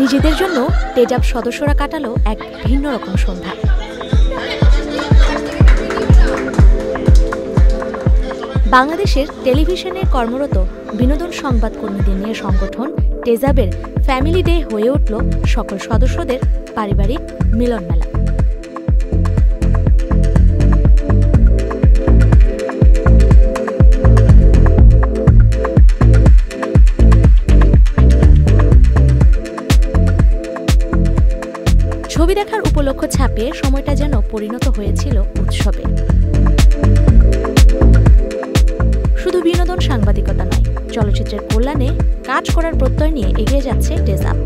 নিজেদের জন্য তেজাব সদস্যরা কাটালো এক ভিন্ন রকম সন্ধ্যা। বাংলাদেশের টেলিভিশনে কর্মরত বিনোদন সংবাদকর্মীদের নিয়ে সংগঠন তেজাবের ফ্যামিলি ডে হয়ে উঠল সকল সদস্যদের পারিবারিক মিলন মেলা। ছবি দেখার উপলক্ষ ছাপিয়ে সময়টা যেন পরিণত হয়েছিল উৎসবে। শুধু বিনোদন সাংবাদিকতা নয়, চলচ্চিত্রের কল্যাণে কাজ করার প্রত্যয় নিয়ে এগিয়ে যাচ্ছে তেজাব।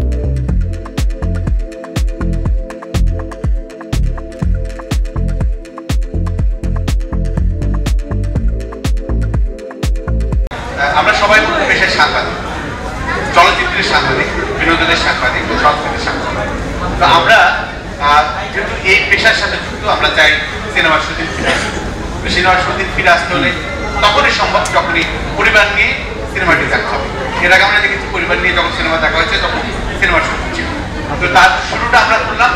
আমরা সবাই পেশার সাংবাদিক, চলচ্চিত্রের সাংবাদিক, বিনোদনের সাংবাদিক, সংস্কৃতির সাংবাদিক। তো আমরা যেহেতু এই পেশার সাথে যুক্ত, আমরা চাই সিনেমার সুদিন ফিরে আসতে। সিনেমার সুদিন ফিরে আসতে হলে তখনই সম্ভব যখনই পরিবার নিয়ে সিনেমাটি দেখা হবে। এর আগে আমরা দেখেছি পরিবার নিয়ে যখন সিনেমা দেখা হয়েছে তখন সিনেমার শুটিং ছিল। তো তার শুরুটা আমরা করলাম,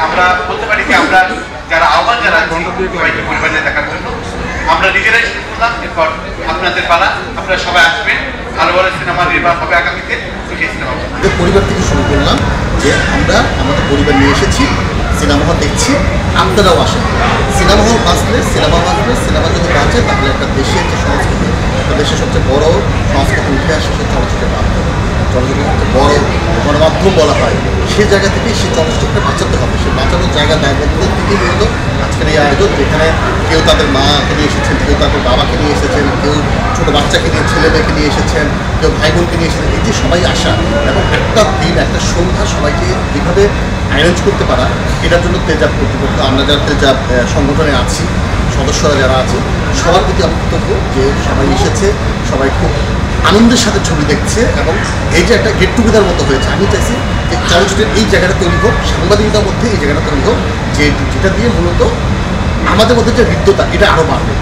আমরা বলতে পারি যে আমরা যারা আহ্বান জানাচ্ছি সবাইকে পরিবার নিয়ে দেখার জন্য আমরা নিজেরাই শুরু করলাম। এরপর আপনাদের পালা, আপনারা সবাই আসবেন, ভালো ভালো সিনেমা নির্মাণ হবে আগামীতে। সেই সিনেমা পরিবার থেকে শুরু করলাম যে আমরা আমাদের পরিবার নিয়ে এসেছি, সিনেমা হল দেখছি, আপনারাও আসেন। সিনেমা হল বাঁচলে সিনেমা যদি বাঁচে তাহলে একটা দেশের যে সংস্কৃতি, একটা দেশের সবচেয়ে বড় সংস্কৃতি উঠে আসে সেই চলচ্চিত্রের মাধ্যমে। চলচ্চিত্রের সবচেয়ে বড় গণমাধ্যম বলা হয়, সেই জায়গা থেকেই সেই চলচ্চিত্রটা বাঁচাতে হবে। সেই বাঁচানোর জায়গা দায়বদ্ধতার থেকেই হলো আজকের এই আয়োজন, যেখানে কেউ তাদের মাকে নিয়ে এসেছেন, কেউ তাদের বাবাকে নিয়ে এসেছেন, কেউ ছোটো বাচ্চাকে নিয়ে ছেলে মেয়েকে নিয়ে এসেছেন, কেউ ভাই বোনকে নিয়ে এসেছেন। এই যে সবাই আসা এবং একটা দিন একটা সন্ধ্যা সবাইকে যেভাবে অ্যারেঞ্জ করতে পারা, এটার জন্য তেজাব কর্তৃপক্ষ, আমরা যারা তেজাব সংগঠনে আছি, সদস্যরা যারা আছে, সবার প্রতি আমি কৃতজ্ঞ যে সবাই এসেছে, সবাই খুব আনন্দের সাথে ছবি দেখছে এবং এই যে একটা গেট টুগেদার মতো হয়েছে। আমি চাইছি যে চলচ্চিত্রের এই জায়গাটা তৈরি হোক, সাংবাদিকতার মধ্যে এই জায়গাটা তৈরি হোক, যেটা দিয়ে মূলত আমাদের মধ্যে যে হৃদ্যতা এটা আরও বাড়বে।